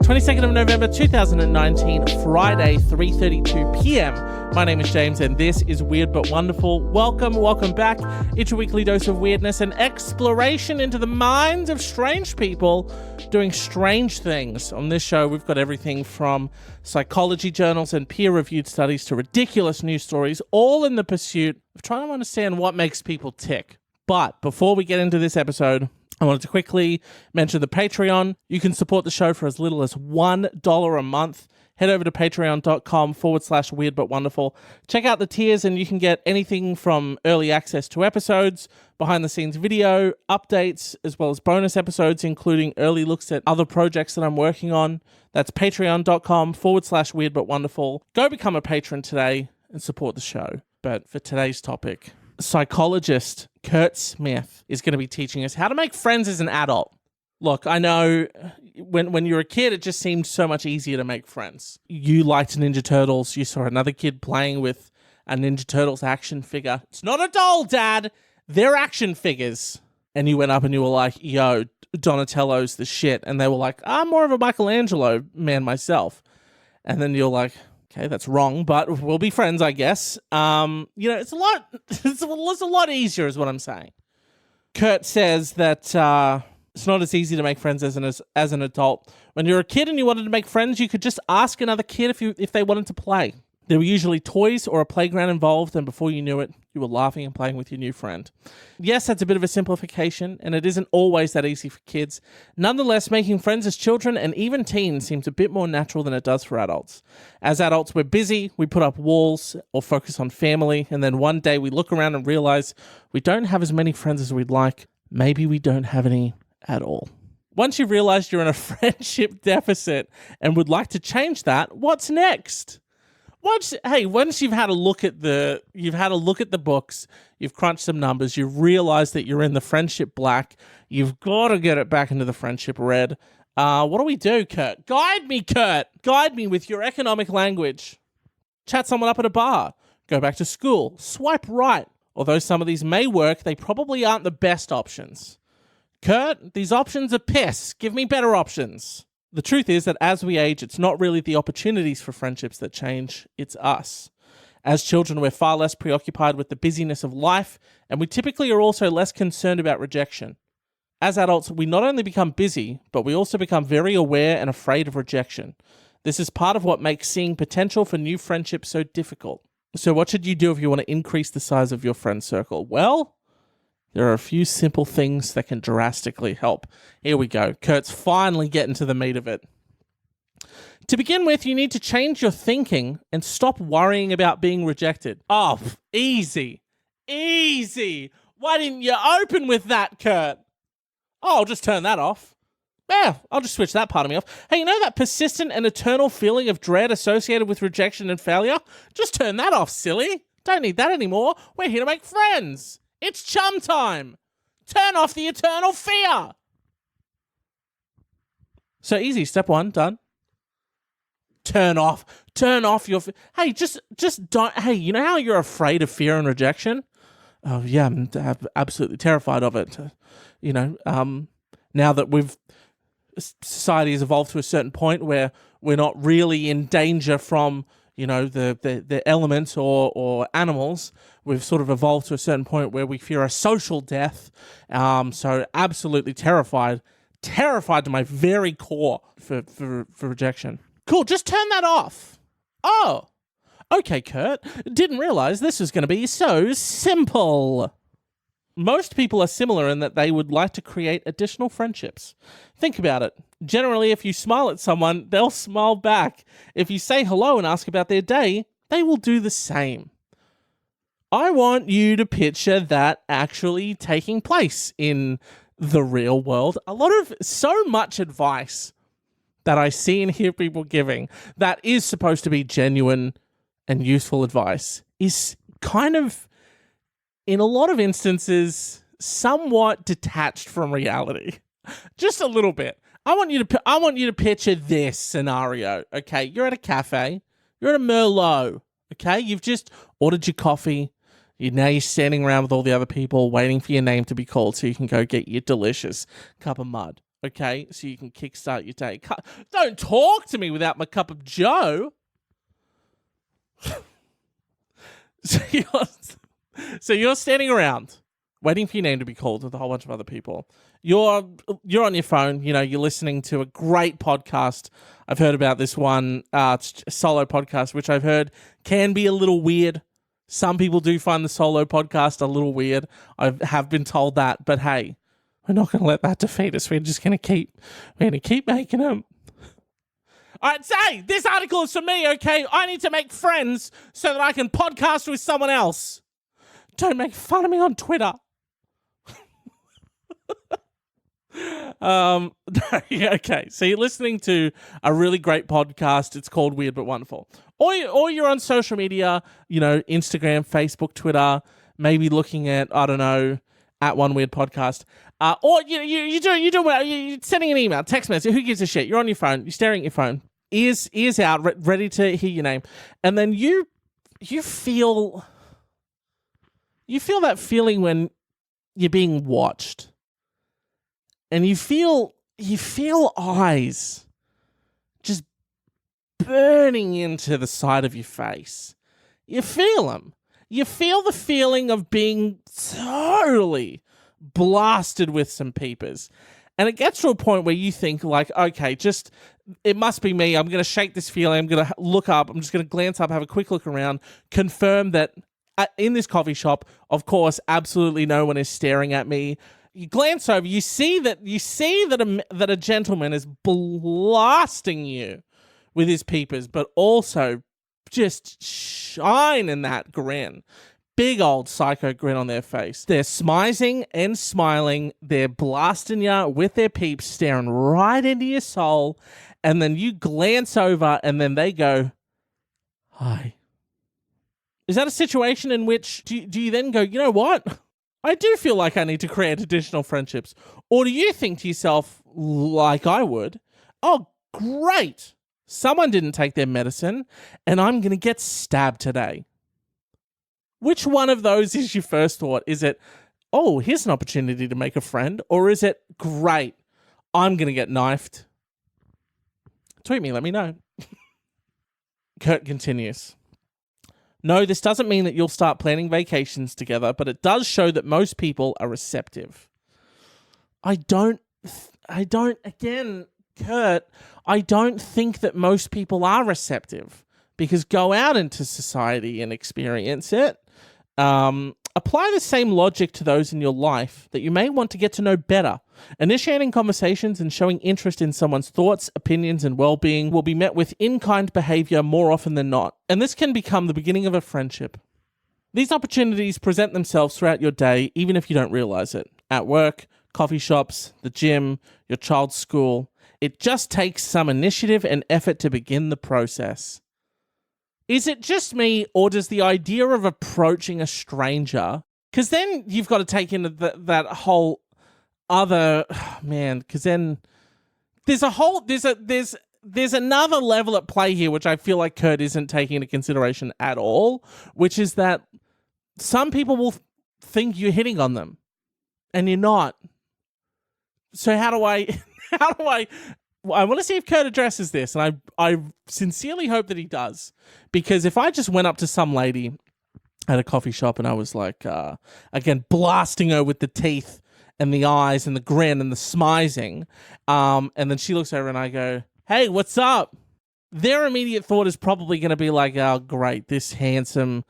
22nd of November 2019, Friday, 3:32 p.m. My name is James and this is Weird But Wonderful. Welcome back. It's your weekly dose of weirdness and exploration into the minds of strange people doing strange things. On this show, we've got everything from psychology journals and peer-reviewed studies to ridiculous news stories, all in the pursuit of trying to understand what makes people tick. But before we get into this episode, I wanted to quickly mention the Patreon. You can support the show for as little as $1 a month. Head over to patreon.com/weird but wonderful. Check out the tiers and you can get anything from early access to episodes, behind the scenes video, updates, as well as bonus episodes, including early looks at other projects that I'm working on. That's patreon.com/weird but wonderful. Go become a patron today and support the show. But for today's topic, psychologist Kurt Smith is going to be teaching us how to make friends as an adult. Look, I know when you were a kid, it just seemed so much easier to make friends. You liked Ninja Turtles. You saw another kid playing with a Ninja Turtles action figure. It's not a doll, Dad. They're action figures. And you went up and you were like, yo, Donatello's the shit. And they were like, I'm more of a Michelangelo man myself. And then you're like, okay, that's wrong, but we'll be friends, I guess. It's a lot easier is what I'm saying. Kurt says that it's not as easy to make friends as an adult. When you're a kid and you wanted to make friends, you could just ask another kid if they wanted to play. There were usually toys or a playground involved, and before you knew it, you were laughing and playing with your new friend. Yes, that's a bit of a simplification, and it isn't always that easy for kids. Nonetheless, making friends as children and even teens seems a bit more natural than it does for adults. As adults, we're busy, we put up walls or focus on family, and then one day we look around and realize we don't have as many friends as we'd like. Maybe we don't have any at all. Once you've realized you're in a friendship deficit and would like to change that, what's next? Once you've had a look at the books, you've crunched some numbers, you've realized that you're in the friendship black, you've got to get it back into the friendship red. What do we do, Kurt? Guide me, Kurt. Guide me with your economic language. Chat someone up at a bar. Go back to school. Swipe right. Although some of these may work, they probably aren't the best options. Kurt, these options are piss. Give me better options. The truth is that as we age, it's not really the opportunities for friendships that change, it's us. As children, we're far less preoccupied with the busyness of life, and we typically are also less concerned about rejection. As adults, we not only become busy, but we also become very aware and afraid of rejection. This is part of what makes seeing potential for new friendships so difficult. So what should you do if you want to increase the size of your friend circle? Well, there are a few simple things that can drastically help. Here we go. Kurt's finally getting to the meat of it. To begin with, you need to change your thinking and stop worrying about being rejected. Oh, easy. Easy. Why didn't you open with that, Kurt? Oh, I'll just turn that off. Yeah, I'll just switch that part of me off. Hey, you know that persistent and eternal feeling of dread associated with rejection and failure? Just turn that off, silly. Don't need that anymore. We're here to make friends. It's chum time. Turn off the eternal fear. So easy. Step one, done. Turn off your... Hey, just don't... Hey, you know how you're afraid of fear and rejection? Oh, yeah, I'm absolutely terrified of it. Now that society has evolved to a certain point where we're not really in danger from... the elements or animals, we've sort of evolved to a certain point where we fear a social death. So absolutely terrified to my very core for rejection. Cool, just turn that off. Oh, okay, Kurt. Didn't realize this was going to be so simple. Most people are similar in that they would like to create additional friendships. Think about it. Generally, if you smile at someone, they'll smile back. If you say hello and ask about their day, they will do the same. I want you to picture that actually taking place in the real world. So much advice that I see and hear people giving that is supposed to be genuine and useful advice is kind of, in a lot of instances, somewhat detached from reality. Just a little bit. I want you to picture this scenario. Okay, you're at a cafe. You're at a Merlot. Okay, you've just ordered your coffee. You're standing around with all the other people waiting for your name to be called so you can go get your delicious cup of mud. okay, so you can kickstart your day. Don't talk to me without my cup of joe. So you're standing around waiting for your name to be called with a whole bunch of other people. You're on your phone, you're listening to a great podcast. I've heard about this one, it's a solo podcast, which I've heard can be a little weird. Some people do find the solo podcast a little weird. I have been told that, but hey, we're not going to let that defeat us. We're just going to keep making them. All right, say, this article is for me, okay? I need to make friends so that I can podcast with someone else. Don't make fun of me on Twitter. Okay, so you're listening to a really great podcast. It's called Weird But Wonderful. Or you're on social media, Instagram, Facebook, Twitter, maybe looking at, I don't know, at One Weird Podcast. Or you're sending an email, text message, who gives a shit? You're on your phone, you're staring at your phone, ears out, ready to hear your name. And then you feel that feeling when you're being watched. And you feel eyes just burning into the side of your face. You feel them. You feel the feeling of being totally blasted with some peepers. And it gets to a point where you think like, okay, it must be me. I'm going to shake this feeling. I'm going to look up. I'm just going to glance up, have a quick look around, confirm that in this coffee shop, of course, absolutely no one is staring at me. You glance over, you see that a gentleman is blasting you with his peepers, but also just shining that grin. Big old psycho grin on their face. They're smizing and smiling. They're blasting you with their peeps, staring right into your soul. And then you glance over and then they go, hi. Is that a situation in which do you then go, you know what? I do feel like I need to create additional friendships. Or do you think to yourself, like I would, oh, great. Someone didn't take their medicine and I'm going to get stabbed today. Which one of those is your first thought? Is it, oh, here's an opportunity to make a friend? Or is it, great, I'm going to get knifed? Tweet me, let me know. Kurt continues. No, this doesn't mean that you'll start planning vacations together, but it does show that most people are receptive. Again, Kurt, I don't think that most people are receptive, because go out into society and experience it. Apply the same logic to those in your life that you may want to get to know better. Initiating conversations and showing interest in someone's thoughts, opinions, and well-being will be met with in-kind behavior more often than not, and this can become the beginning of a friendship. These opportunities present themselves throughout your day, even if you don't realize it. At work, coffee shops, the gym, your child's school. It just takes some initiative and effort to begin the process. Is it just me, or does the idea of approaching a stranger, because then you've got to take into that whole other, because then there's another level at play here, which I feel like Kurt isn't taking into consideration at all, which is that some people will think you're hitting on them, and you're not. So how do I want to see if Kurt addresses this, and I sincerely hope that he does, because if I just went up to some lady at a coffee shop and I was like, again, blasting her with the teeth and the eyes and the grin and the smizing, and then she looks over and I go, hey, what's up? Their immediate thought is probably going to be like, oh, great, this handsome,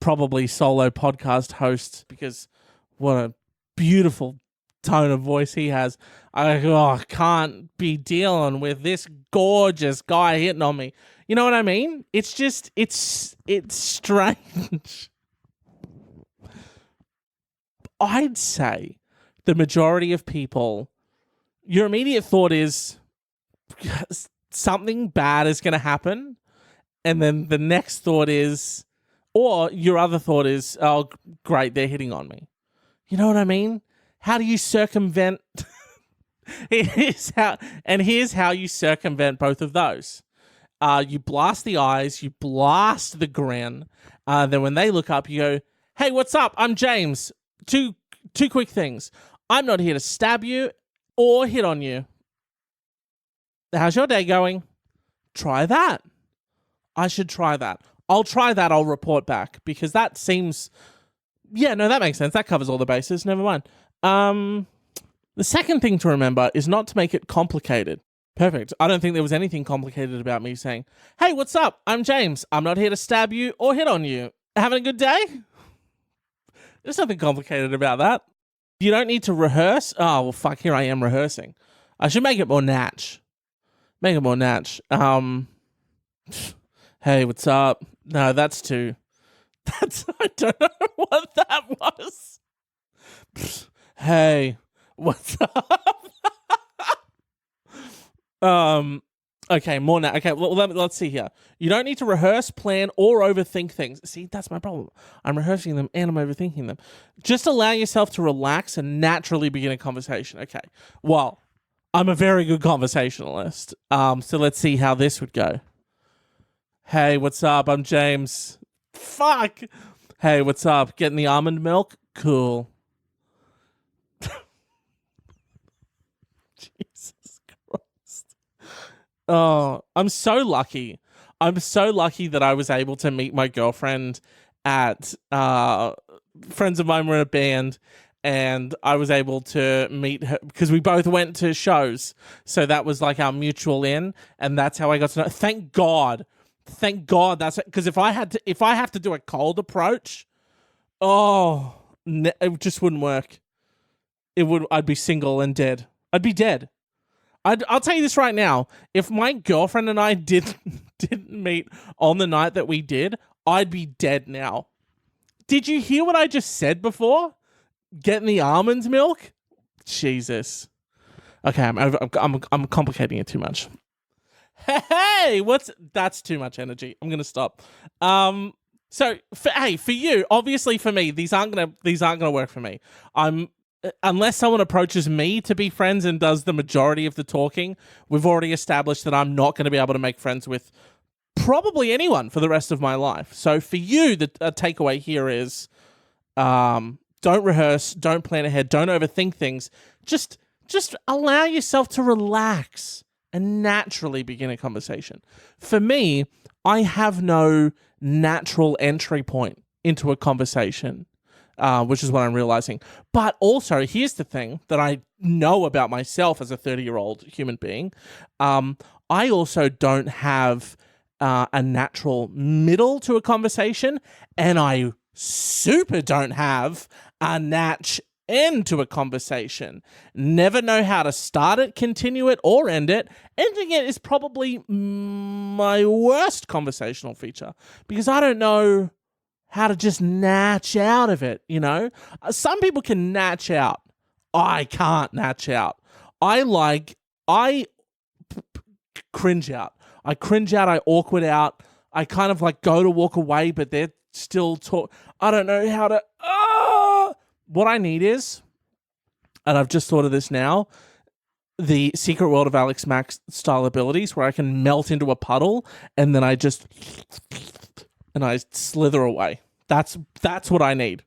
probably solo podcast host, because what a beautiful tone of voice he has. I can't be dealing with this gorgeous guy hitting on me. You know what I mean? It's just, it's strange. I'd say the majority of people, your immediate thought is something bad is going to happen. And then the next thought is, or your other thought is, oh, great, they're hitting on me. You know what I mean? How do you circumvent? Here's how you circumvent both of those. You blast the eyes, you blast the grin. Then when they look up, you go, hey, what's up? I'm James. Two quick things. I'm not here to stab you or hit on you. How's your day going? Try that. I should try that. I'll try that. I'll report back because that seems, yeah, no, that makes sense. That covers all the bases. Never mind. The second thing to remember is not to make it complicated. Perfect. I don't think there was anything complicated about me saying, hey, what's up? I'm James. I'm not here to stab you or hit on you. Having a good day? There's nothing complicated about that. You don't need to rehearse. Oh, well, fuck, here I am rehearsing. I should make it more natch. Make it more natch. Hey, what's up? No, that's too... I don't know what that was. Hey, what's up? Okay, more now. Okay, well, let's see here. You don't need to rehearse, plan, or overthink things. See, that's my problem. I'm rehearsing them and I'm overthinking them. Just allow yourself to relax and naturally begin a conversation. Okay, well, I'm a very good conversationalist. So let's see how this would go. Hey, what's up? I'm James. Fuck. Hey, what's up? Getting the almond milk? Cool. Jesus Christ. Oh, I'm so lucky. I'm so lucky that I was able to meet my girlfriend at friends of mine were in a band, and I was able to meet her because we both went to shows. So that was like our mutual in, and that's how I got to know. Thank God. Thank God that's it. Because if I have to do a cold approach, it just wouldn't work. I'd be single and dead. I'd be dead. I'll tell you this right now. If my girlfriend and I didn't meet on the night that we did, I'd be dead now. Did you hear what I just said before? Getting the almond milk? Jesus. Okay, I'm complicating it too much. Hey, that's too much energy. I'm gonna stop. So for you, obviously for me, these aren't gonna work for me. Unless someone approaches me to be friends and does the majority of the talking, we've already established that I'm not going to be able to make friends with probably anyone for the rest of my life. So for you, the takeaway here is, don't rehearse, don't plan ahead, don't overthink things. Just allow yourself to relax and naturally begin a conversation. For me, I have no natural entry point into a conversation, which is what I'm realizing. But also, here's the thing that I know about myself as a 30-year-old human being. I also don't have a natural middle to a conversation, and I super don't have a natch end to a conversation. Never know how to start it, continue it, or end it. Ending it is probably my worst conversational feature because I don't know how to just natch out of it, you know? Some people can natch out. I can't natch out. I cringe out. I cringe out, I awkward out. I kind of like go to walk away, but they're still I don't know how to... What I need is, and I've just thought of this now, the Secret World of Alex Mack style abilities where I can melt into a puddle and then I slither away. That's what I need.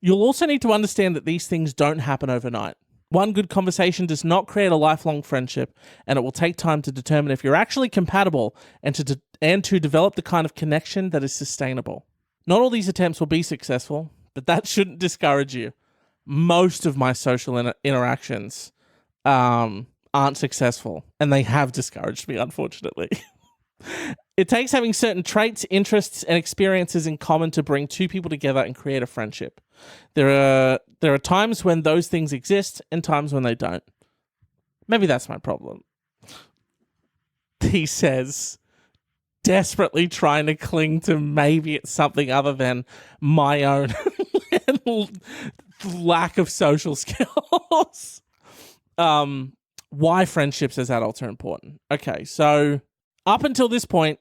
You'll also need to understand that these things don't happen overnight. One good conversation does not create a lifelong friendship, and it will take time to determine if you're actually compatible and to develop the kind of connection that is sustainable. Not all these attempts will be successful, but that shouldn't discourage you. Most of my social interactions aren't successful, and they have discouraged me, unfortunately. It takes having certain traits, interests, and experiences in common to bring two people together and create a friendship. There are times when those things exist and times when they don't. Maybe that's my problem. He says, desperately trying to cling to maybe it's something other than my own lack of social skills. Why friendships as adults are important. Okay, so up until this point,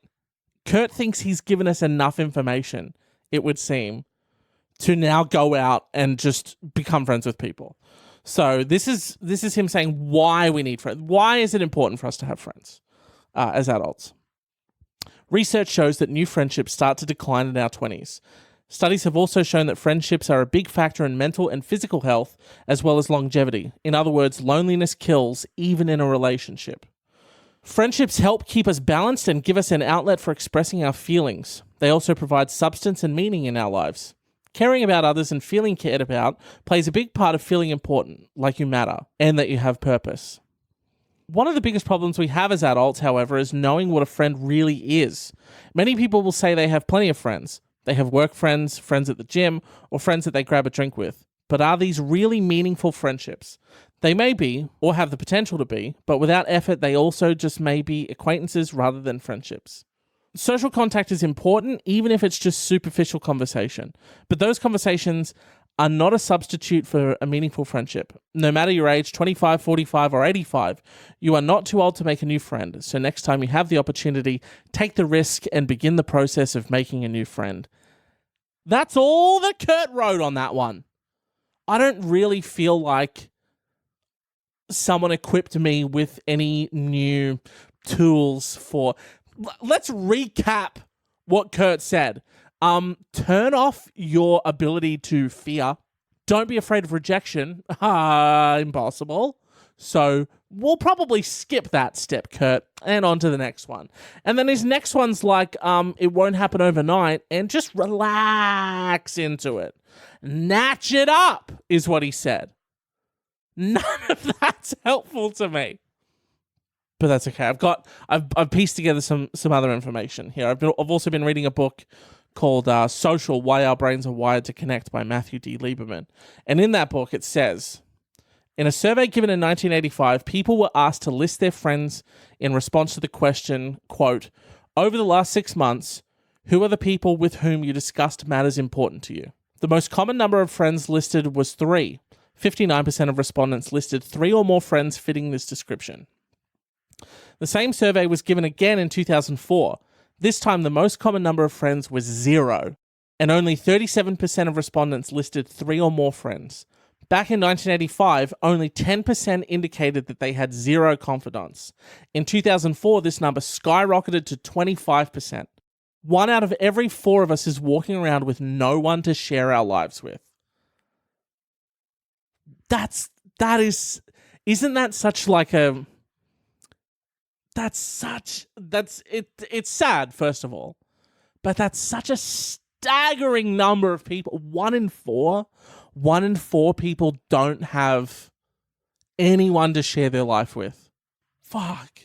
Kurt thinks he's given us enough information, it would seem, to now go out and just become friends with people. So this is him saying why we need friends. Why is it important for us to have friends as adults? Research shows that new friendships start to decline in our 20s. Studies have also shown that friendships are a big factor in mental and physical health, as well as longevity. In other words, loneliness kills even in a relationship. Friendships help keep us balanced and give us an outlet for expressing our feelings. They also provide substance and meaning in our lives. Caring about others and feeling cared about plays a big part of feeling important, like you matter, and that you have purpose. One of the biggest problems we have as adults, however, is knowing what a friend really is. Many people will say they have plenty of friends. They have work friends, friends at the gym, or friends that they grab a drink with. But are these really meaningful friendships? They may be, or have the potential to be, but without effort, they also just may be acquaintances rather than friendships. Social contact is important, even if it's just superficial conversation. But those conversations are not a substitute for a meaningful friendship. No matter your age, 25, 45, or 85, you are not too old to make a new friend. So next time you have the opportunity, take the risk and begin the process of making a new friend. That's all that Kurt wrote on that one. I don't really feel like someone equipped me with any new tools for... Let's recap what Kurt said. Turn off your ability to fear. Don't be afraid of rejection. Impossible. So we'll probably skip that step, Kurt, and on to the next one. And then his next one's like, it won't happen overnight, and just relax into it. Natch it up, is what he said. None of that's helpful to me. But that's okay. I've pieced together some other information here. I've also been reading a book called Social, Why Our Brains Are Wired to Connect by Matthew D. Lieberman. And in that book, it says, in a survey given in 1985, people were asked to list their friends in response to the question, quote, over the last 6 months, who are the people with whom you discussed matters important to you? The most common number of friends listed was 3. 59% of respondents listed 3 or more friends fitting this description. The same survey was given again in 2004. This time, the most common number of friends was 0, and only 37% of respondents listed 3 or more friends. Back in 1985, only 10% indicated that they had 0 confidants. In 2004, this number skyrocketed to 25%. 1 out of every 4 of us is walking around with no one to share our lives with. Isn't that such like a... It's sad, first of all, but that's such a staggering number of people. 1 in 4 people don't have anyone to share their life with. Fuck.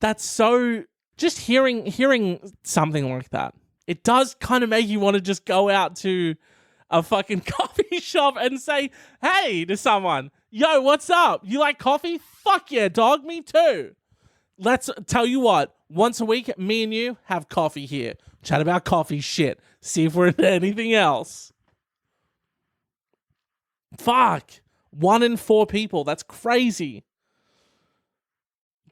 That's so, just hearing something like that, it does kind of make you want to just go out to a fucking coffee shop and say, hey, to someone, yo, what's up? You like coffee? Fuck yeah, dog, me too. Let's tell you what, once a week, me and you have coffee here. Chat about coffee shit. See if we're into anything else. Fuck. 1 in 4 people. That's crazy.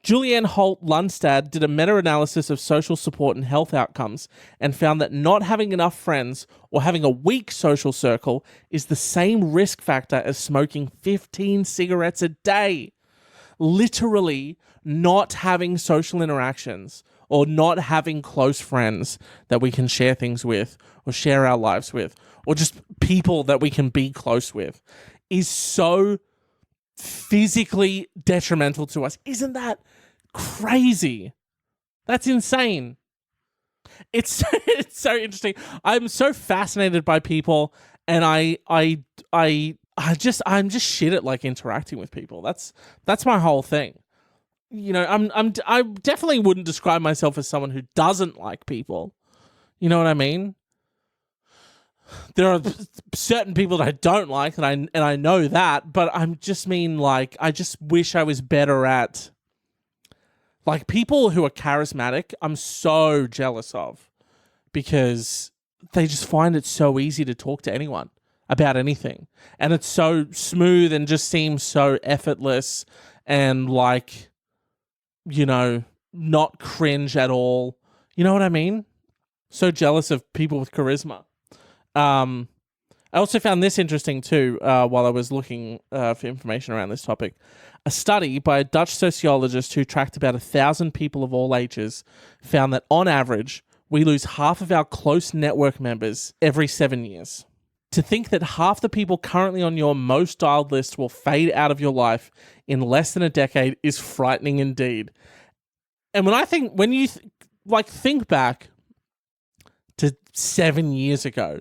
Julianne Holt Lundstad did a meta-analysis of social support and health outcomes and found that not having enough friends or having a weak social circle is the same risk factor as smoking 15 cigarettes a day. Literally, not having social interactions or not having close friends that we can share things with or share our lives with or just people that we can be close with is so physically detrimental to us. Isn't that crazy? That's insane. It's so interesting. I'm so fascinated by people, and I'm just shit at like interacting with people. That's my whole thing. You know, I definitely wouldn't describe myself as someone who doesn't like people. You know what I mean? There are certain people that I don't like, and I know that, but I just mean like I just wish I was better at like people who are charismatic. I'm so jealous of because they just find it so easy to talk to anyone about anything, and it's so smooth and just seems so effortless and like, you know, not cringe at all. You know what I mean? So jealous of people with charisma. I also found this interesting too, while I was looking for information around this topic. A study by a Dutch sociologist who tracked about 1,000 people of all ages found that on average, we lose half of our close network members every 7 years. To think that half the people currently on your most dialed list will fade out of your life in less than a decade is frightening indeed. And when you think back to 7 years ago,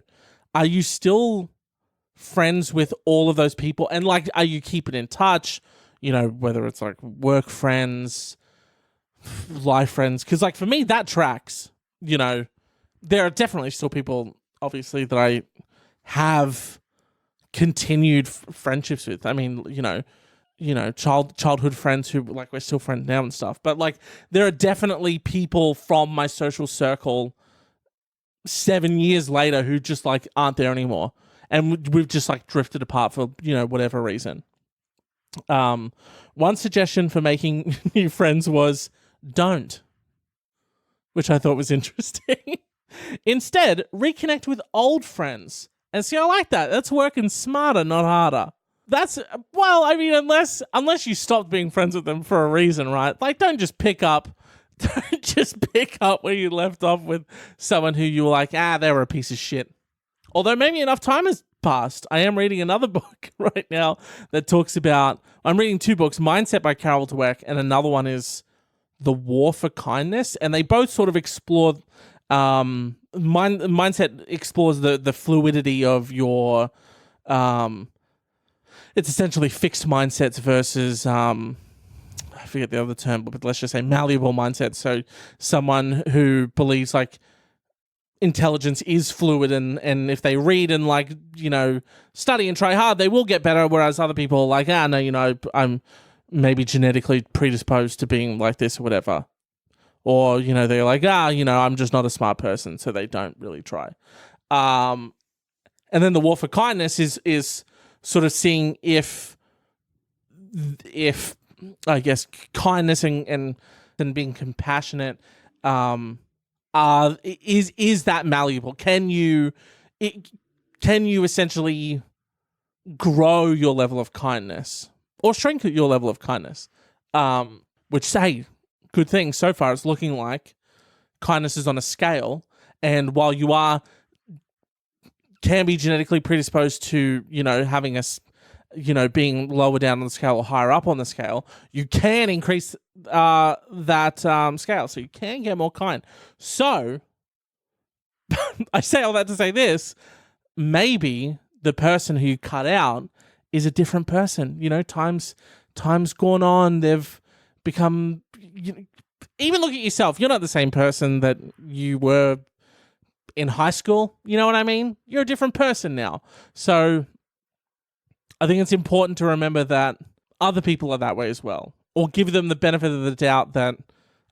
are you still friends with all of those people? And like, are you keeping in touch? You know, whether it's like work friends, life friends. Because like for me, that tracks. You know, there are definitely still people, obviously, that I have continued friendships with. I mean, childhood friends who like we're still friends now and stuff. But like, there are definitely people from my social circle 7 years later who just like aren't there anymore, and we've just like drifted apart for whatever reason. One suggestion for making new friends was don't, which I thought was interesting. Instead, reconnect with old friends. And see, I like that. That's working smarter, not harder. Unless you stopped being friends with them for a reason, right? Like, don't just pick up where you left off with someone who you were like, they were a piece of shit. Although maybe enough time has passed. I am reading another book right now that talks about, I'm reading two books, Mindset by Carol Dweck, and another one is The War for Kindness. And they both sort of explore, Mindset explores the fluidity of your, it's essentially fixed mindsets versus, I forget the other term, but let's just say malleable mindset. So someone who believes like intelligence is fluid, and if they read and like, study and try hard, they will get better. Whereas other people are like, no, I'm maybe genetically predisposed to being like this or whatever. Or, they're like, I'm just not a smart person. So they don't really try. And then the war for kindness is sort of seeing if I guess kindness and being compassionate is that malleable? Can you essentially grow your level of kindness or shrink your level of kindness? Which say good thing so far. It's looking like kindness is on a scale, and while you can be genetically predisposed to having being lower down on the scale or higher up on the scale, you can increase that scale, so you can get more kind. So I say all that to say this: maybe the person who you cut out is a different person. Time's gone on. They've become. Even look at yourself. You're not the same person that you were in high school. You know what I mean? You're a different person now. So I think it's important to remember that other people are that way as well, or give them the benefit of the doubt that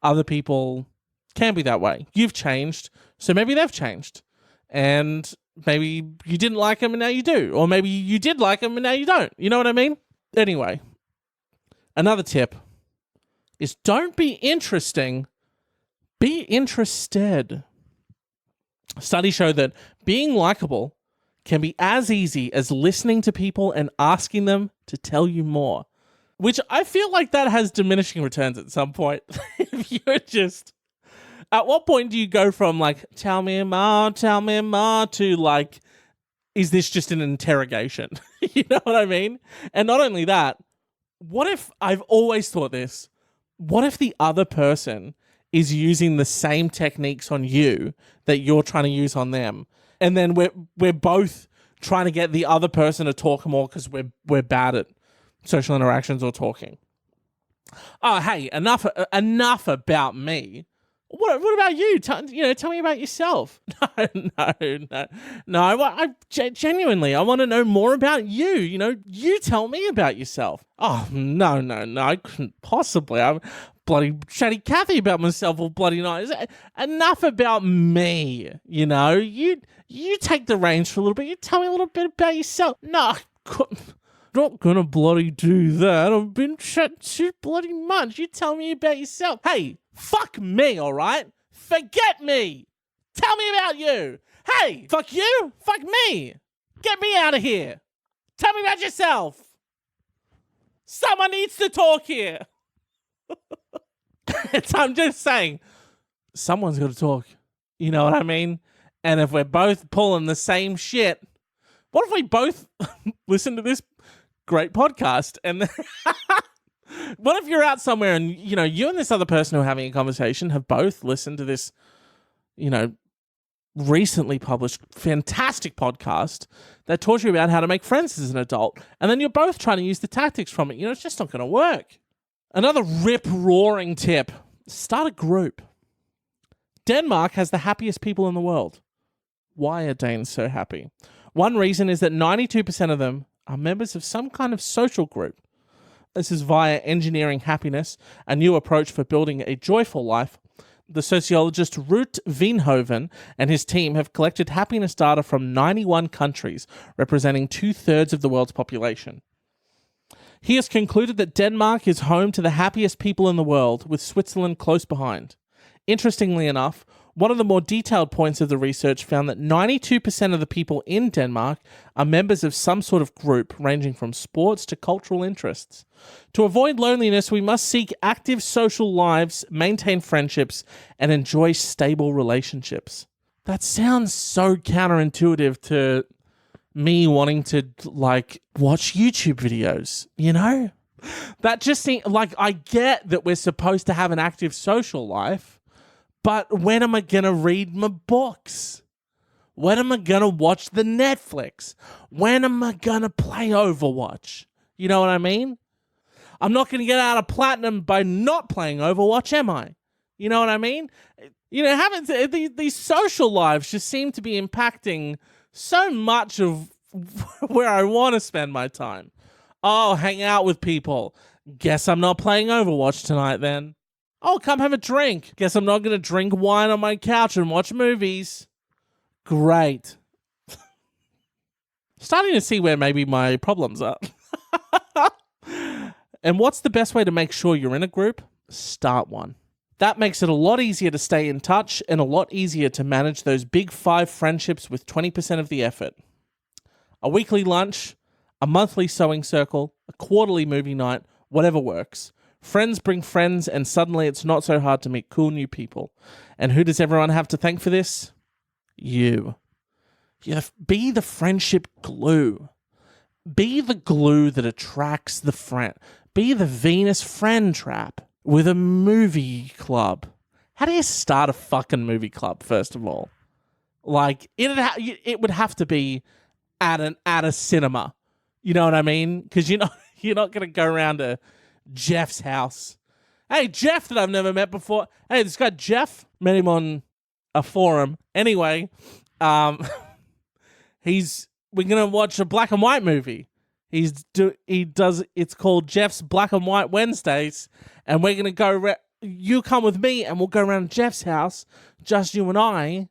other people can be that way. You've changed, so maybe they've changed, and maybe you didn't like them and now you do, or maybe you did like them and now you don't. You know what I mean? Anyway, another tip is don't be interesting, be interested. Studies show that being likable can be as easy as listening to people and asking them to tell you more, which I feel like that has diminishing returns at some point. If you're just, at what point do you go from like, tell me more, to like, is this just an interrogation? You know what I mean? And not only that, what if, I've always thought this, what if the other person is using the same techniques on you that you're trying to use on them? And then we're both trying to get the other person to talk more because we're bad at social interactions or talking. Oh, hey, enough about me. What about you? Tell me about yourself. No. I genuinely, I want to know more about you. You tell me about yourself. Oh, no. I couldn't possibly. I'm bloody chatty Cathy about myself all bloody night. Enough about me. You take the reins for a little bit. You tell me a little bit about yourself. No, not gonna bloody do that. I've been chatting too bloody much. You tell me about yourself. Hey, fuck me, all right? Forget me. Tell me about you. Hey, fuck you. Fuck me. Get me out of here. Tell me about yourself. Someone needs to talk here. I'm just saying, someone's got to talk. You know what I mean? And if we're both pulling the same shit, what if we both listen to this great podcast and What if you're out somewhere and, you and this other person who are having a conversation have both listened to this, recently published fantastic podcast that taught you about how to make friends as an adult, and then you're both trying to use the tactics from it. It's just not going to work. Another rip-roaring tip: start a group. Denmark has the happiest people in the world. Why are Danes so happy? One reason is that 92% of them are members of some kind of social group. This is via engineering happiness, a new approach for building a joyful life. The sociologist Ruud Veenhoven and his team have collected happiness data from 91 countries, representing 2/3 of the world's population. He has concluded that Denmark is home to the happiest people in the world, with Switzerland close behind. Interestingly enough, one of the more detailed points of the research found that 92% of the people in Denmark are members of some sort of group, ranging from sports to cultural interests. To avoid loneliness, we must seek active social lives, maintain friendships, and enjoy stable relationships. That sounds so counterintuitive to me wanting to, watch YouTube videos, That just seems I get that we're supposed to have an active social life, but when am I going to read my books? When am I going to watch the Netflix? When am I going to play Overwatch? You know what I mean? I'm not going to get out of platinum by not playing Overwatch, am I? You know what I mean? These social lives just seem to be impacting so much of where I want to spend my time. Oh, hang out with people. Guess I'm not playing Overwatch tonight then. Oh, come have a drink. Guess I'm not going to drink wine on my couch and watch movies. Great. Starting to see where maybe my problems are. And what's the best way to make sure you're in a group? Start one. That makes it a lot easier to stay in touch and a lot easier to manage those big 5 friendships with 20% of the effort. A weekly lunch, a monthly sewing circle, a quarterly movie night, whatever works. Friends bring friends, and suddenly it's not so hard to meet cool new people. And who does everyone have to thank for this? You. Be the friendship glue. Be the glue that attracts the friend. Be the Venus friend trap with a movie club. How do you start a fucking movie club, first of all? It would have to be at a cinema. You know what I mean? Because you're not going to go around to Jeff's house. Hey, Jeff that I've never met before. Hey, this guy Jeff, met him on a forum. Anyway, we're gonna watch a black and white movie. It's called Jeff's Black and White Wednesdays, and we're gonna go. You come with me, and we'll go around to Jeff's house, just you and I.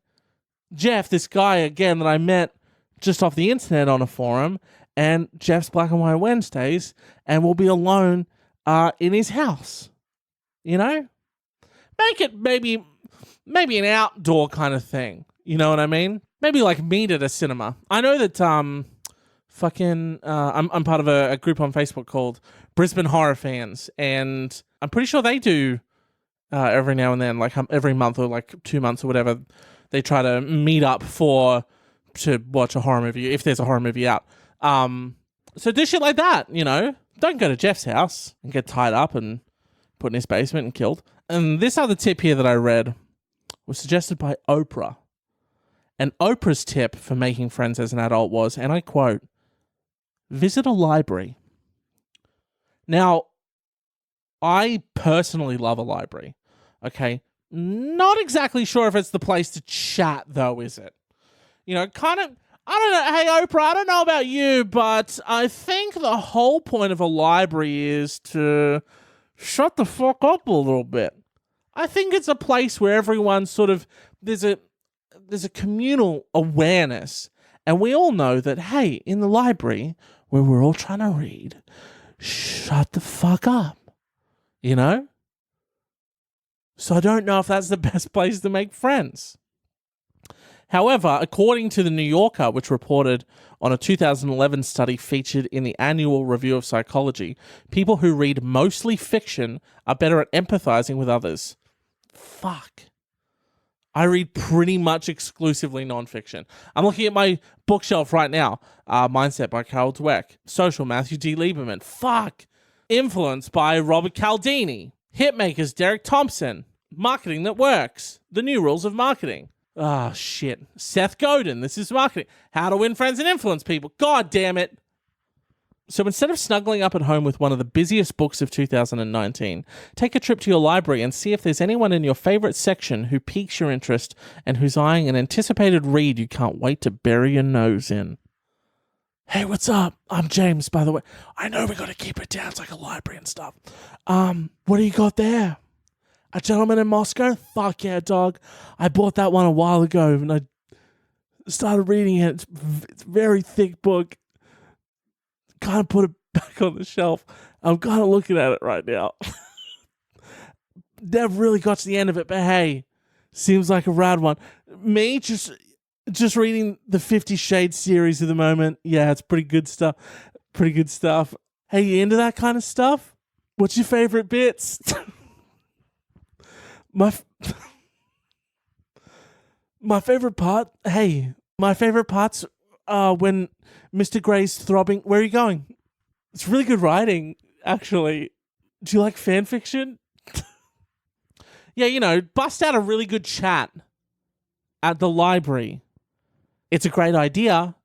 Jeff, this guy again that I met just off the internet on a forum, and Jeff's Black and White Wednesdays, and we'll be alone in his house, Make it maybe an outdoor kind of thing, you know what I mean? Maybe meet at a cinema. I know that I'm part of a group on Facebook called Brisbane Horror Fans, and I'm pretty sure they do every now and then, every month or 2 months or whatever, they try to meet up to watch a horror movie if there's a horror movie out. So do shit like that, Don't go to Jeff's house and get tied up and put in his basement and killed. And this other tip here that I read was suggested by Oprah. And Oprah's tip for making friends as an adult was, and I quote, visit a library. Now, I personally love a library. Okay. Not exactly sure if it's the place to chat though, is it? I don't know. Hey, Oprah, I don't know about you, but I think the whole point of a library is to shut the fuck up a little bit. I think it's a place where everyone there's a communal awareness. And we all know that, hey, in the library, where we're all trying to read, shut the fuck up. So I don't know if that's the best place to make friends. However, according to The New Yorker, which reported on a 2011 study featured in the Annual Review of Psychology, people who read mostly fiction are better at empathizing with others. Fuck. I read pretty much exclusively nonfiction. I'm looking at my bookshelf right now. Mindset by Carol Dweck. Social, Matthew D. Lieberman. Fuck. Influence by Robert Cialdini. Hitmakers Derek Thompson. Marketing That Works. The New Rules of Marketing. Ah, shit. Seth Godin. This is marketing. How to Win Friends and Influence People. God damn it. So instead of snuggling up at home with one of the busiest books of 2019, take a trip to your library and see if there's anyone in your favorite section who piques your interest and who's eyeing an anticipated read you can't wait to bury your nose in. Hey, what's up? I'm James, by the way. I know we got to keep it down. It's like a library and stuff. What do you got there? A Gentleman in Moscow? Fuck yeah, dog. I bought that one a while ago and I started reading it. It's a very thick book. Kind of put it back on the shelf. I'm kind of looking at it right now. Never really got to the end of it, but hey, seems like a rad one. Me, just reading the 50 Shades series at the moment. Yeah, it's pretty good stuff. Pretty good stuff. Hey, you into that kind of stuff? What's your favorite bits? My favorite part? Hey, my favorite part's when Mr. Gray's throbbing. Where are you going? It's really good writing, actually. Do you like fan fiction? Yeah, bust out a really good chat at the library. It's a great idea,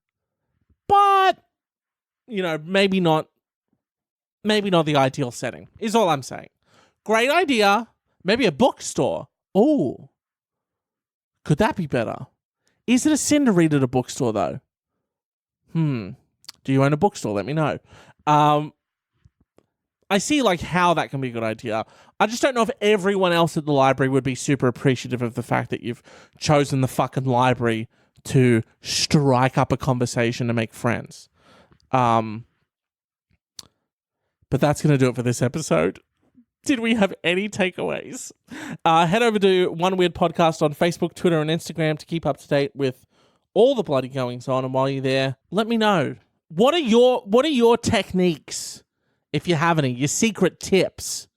but, maybe not the ideal setting, is all I'm saying. Great idea. Maybe a bookstore. Oh, could that be better? Is it a sin to read at a bookstore, though? Do you own a bookstore? Let me know. I see how that can be a good idea. I just don't know if everyone else at the library would be super appreciative of the fact that you've chosen the fucking library to strike up a conversation to make friends. But that's going to do it for this episode. Did we have any takeaways? Head over to One Weird Podcast on Facebook, Twitter, and Instagram to keep up to date with all the bloody goings on. And while you're there, let me know. What are your techniques, if you have any, your secret tips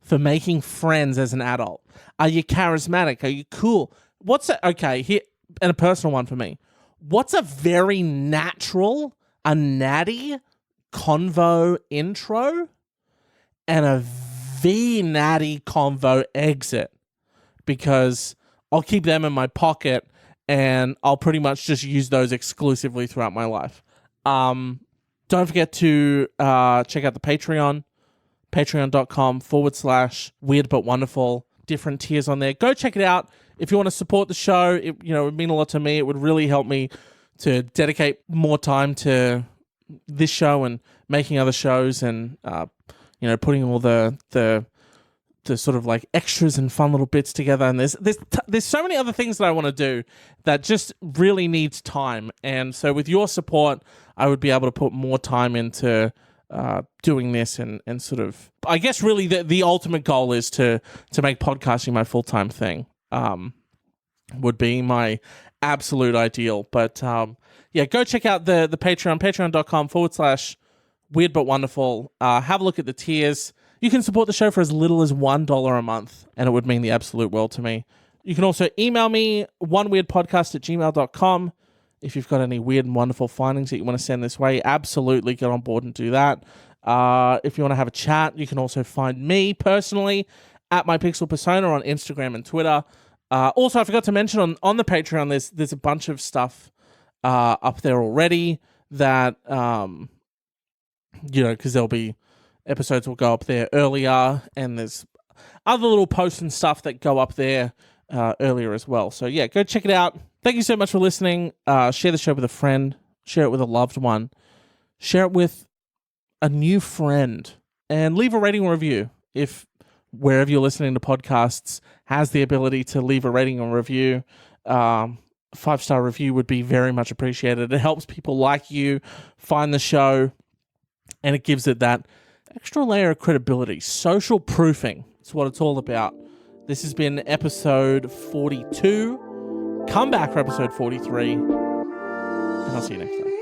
for making friends as an adult? Are you charismatic? Are you cool? Here, and a personal one for me. What's a very natural, a natty convo intro and a V-natty convo exit? Because I'll keep them in my pocket and I'll pretty much just use those exclusively throughout my life. Don't forget to check out the Patreon, patreon.com/weird but wonderful. Different tiers on there. Go check it out. If you want to support the show, it would mean a lot to me. It would really help me to dedicate more time to this show and making other shows and, putting all the sort of extras and fun little bits together. And there's so many other things that I want to do that just really needs time. And so with your support, I would be able to put more time into doing this and sort of, I guess really the ultimate goal is to make podcasting my full-time thing. Would be my absolute ideal. But go check out the Patreon, patreon.com/weird but wonderful. Have a look at the tiers. You can support the show for as little as $1 a month, and it would mean the absolute world to me. You can also email me, oneweirdpodcast@gmail.com. If you've got any weird and wonderful findings that you want to send this way, absolutely get on board and do that. If you want to have a chat, you can also find me personally at my Pixel Persona on Instagram and Twitter. Also, I forgot to mention on the Patreon, there's a bunch of stuff up there already that, because there'll be episodes will go up there earlier, and there's other little posts and stuff that go up there earlier as well. So yeah, go check it out. Thank you so much for listening. Share the show with a friend. Share it with a loved one. Share it with a new friend. And leave a rating or review. If wherever you're listening to podcasts has the ability to leave a rating or review, 5-star review would be very much appreciated. It helps people like you find the show, and it gives it that extra layer of credibility. Social proofing. It's what it's all about. This has been episode 42. Come back for episode 43, and I'll see you next time.